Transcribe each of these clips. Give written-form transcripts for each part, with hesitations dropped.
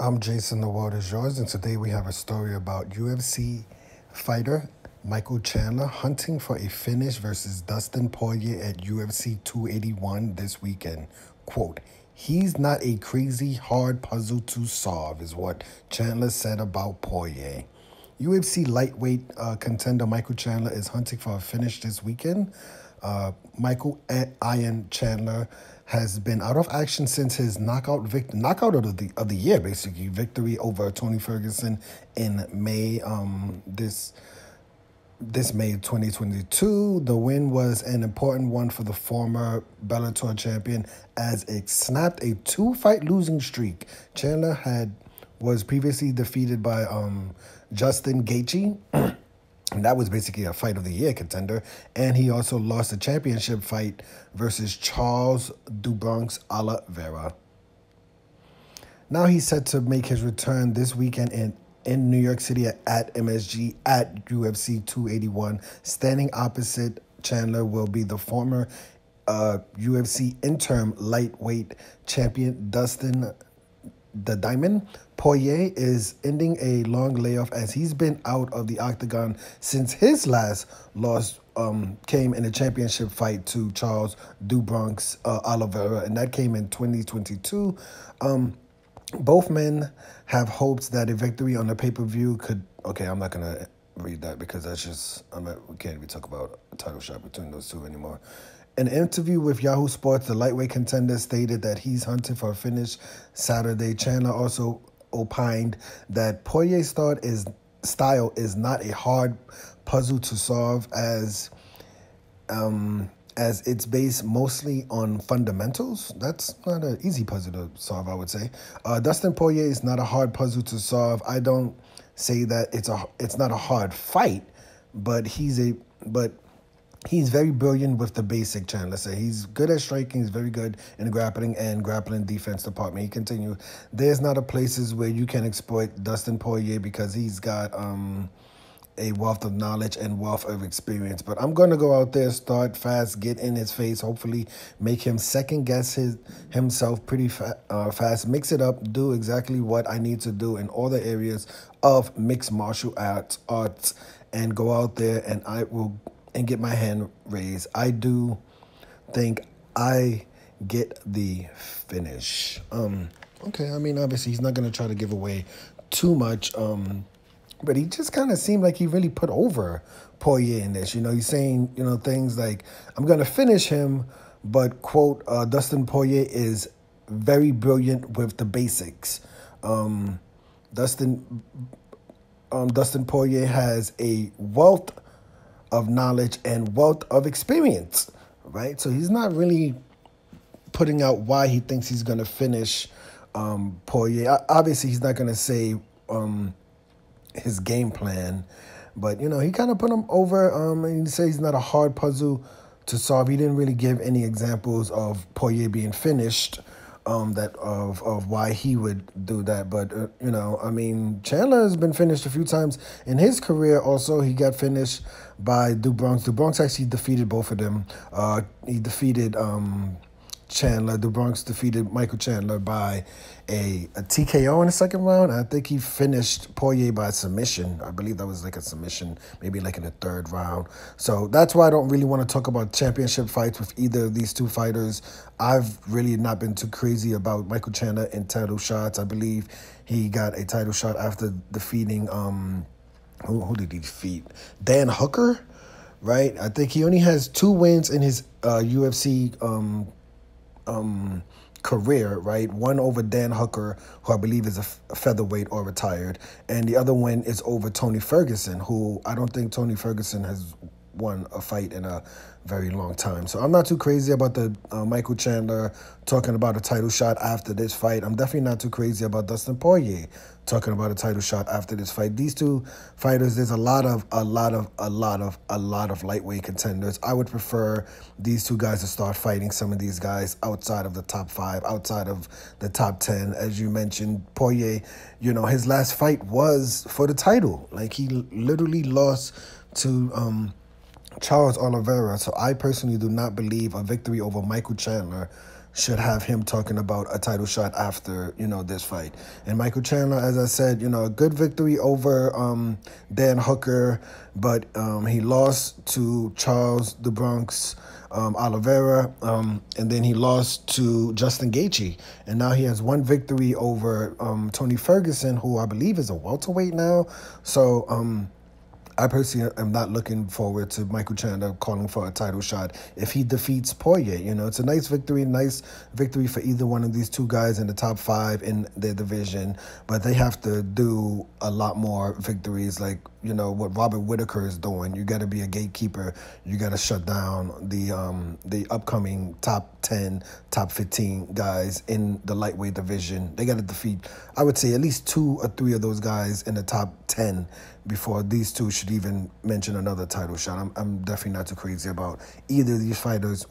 I'm Jason, the world is yours, and today we have a story about UFC fighter Michael Chandler hunting for a finish versus Dustin Poirier at UFC 281 this weekend. Quote, "He's not a crazy hard puzzle to solve," is what Chandler said about Poirier. UFC lightweight contender Michael Chandler is hunting for a finish this weekend. Michael Iron Chandler has been out of action since his knockout of the year, basically victory over Tony Ferguson in May. This May 2022. The win was an important one for the former Bellator champion as it snapped a two-fight losing streak. Chandler was previously defeated by Justin Gaethje. And that was basically a fight of the year contender. And he also lost a championship fight versus Charles do Bronx Oliveira. Now he's set to make his return this weekend in New York City at MSG at UFC 281. Standing opposite Chandler will be the former UFC interim lightweight champion Dustin the Diamond. Poirier is ending a long layoff as he's been out of the octagon since his last loss came in a championship fight to Charles do Bronx Oliveira, and that came in 2022. Both men have hopes that a victory on the pay-per-view could... Okay, I'm not going to read that because that's just... we can't even talk about a title shot between those two anymore. In an interview with Yahoo Sports, the lightweight contender stated that he's hunting for a finish Saturday. Chandler also opined that Poirier's style is not a hard puzzle to solve as it's based mostly on fundamentals. That's not an easy puzzle to solve, I would say. Dustin Poirier is not a hard puzzle to solve. I don't say that it's not a hard fight, but he's very brilliant with the basic, Chandler said. He's good at striking. He's very good in the grappling defense department. He continued, "There's not a places where you can exploit Dustin Poirier because he's got a wealth of knowledge and wealth of experience. But I'm going to go out there, start fast, get in his face, hopefully make him second-guess himself pretty fast, mix it up, do exactly what I need to do in all the areas of mixed martial arts, and go out there and get my hand raised. I do think I get the finish." Okay, I mean, obviously he's not going to try to give away too much, but he just kind of seemed like he really put over Poirier in this. He's saying, things like, "I'm going to finish him," but, quote, "Dustin Poirier is very brilliant with the basics." Dustin Poirier has a wealth of knowledge and wealth of experience, right? So he's not really putting out why he thinks he's going to finish Poirier. Obviously, he's not going to say his game plan, but, he kind of put him over, and he says he's not a hard puzzle to solve. He didn't really give any examples of Poirier being finished, of why he would do that. But, Chandler has been finished a few times in his career. Also, he got finished by do Bronx. Do Bronx actually defeated both of them. He defeated Chandler. Do Bronx defeated Michael Chandler by a TKO in the second round. I think he finished Poirier by submission. I believe that was like a submission, maybe like in the third round. So that's why I don't really want to talk about championship fights with either of these two fighters. I've really not been too crazy about Michael Chandler in title shots. I believe he got a title shot after defeating, who did he defeat? Dan Hooker, right? I think he only has 2 wins in his UFC career, right? One over Dan Hooker, who I believe is a featherweight or retired, and the other one is over Tony Ferguson, who I don't think Tony Ferguson has won a fight in a very long time. So I'm not too crazy about the Michael Chandler talking about a title shot after this fight. I'm definitely not too crazy about Dustin Poirier talking about a title shot after this fight. These two fighters, there's a lot of lightweight contenders. I would prefer these two guys to start fighting some of these guys outside of the top 5, outside of the top 10. As you mentioned, Poirier, his last fight was for the title. Like, he literally lost to Charles Oliveira. So I personally do not believe a victory over Michael Chandler should have him talking about a title shot after, this fight. And Michael Chandler, as I said, a good victory over Dan Hooker, but he lost to Charles the Bronx Oliveira, and then he lost to Justin Gaethje. And now he has one victory over Tony Ferguson, who I believe is a welterweight now. So I personally am not looking forward to Michael Chandler calling for a title shot if he defeats Poirier. It's a nice victory for either one of these two guys in the top 5 in their division, but they have to do a lot more victories, like what Robert Whittaker is doing. You got to be a gatekeeper. You got to shut down the upcoming top 10, top 15 guys in the lightweight division. They got to defeat, I would say, at least 2 or 3 of those guys in the top 10 before these two should even mention another title shot. I'm definitely not too crazy about either of these fighters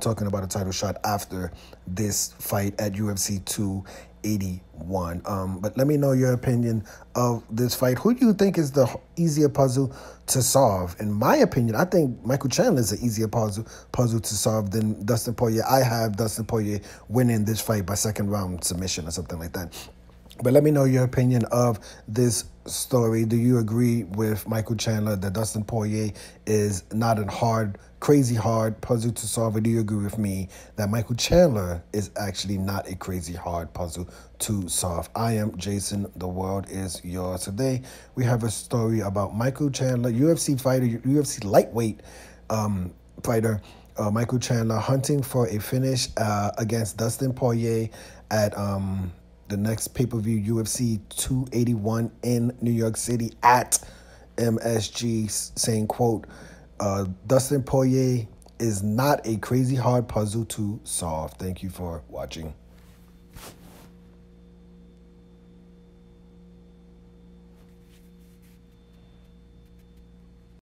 talking about a title shot after this fight at UFC 281. But let me know your opinion of this fight. Who do you think is the easier puzzle to solve? In my opinion, I think Michael Chandler is an easier puzzle to solve than Dustin Poirier. I have Dustin Poirier winning this fight by second round submission or something like that. But let me know your opinion of this story. Do you agree with Michael Chandler that Dustin Poirier is not a crazy hard puzzle to solve? Or do you agree with me that Michael Chandler is actually not a crazy hard puzzle to solve? I am Jason. The world is yours. Today, we have a story about Michael Chandler, UFC fighter, UFC lightweight fighter, Michael Chandler, hunting for a finish against Dustin Poirier at the next pay-per-view, UFC 281 in New York City at MSG, saying, quote, Dustin Poirier is not a crazy hard puzzle to solve. Thank you for watching.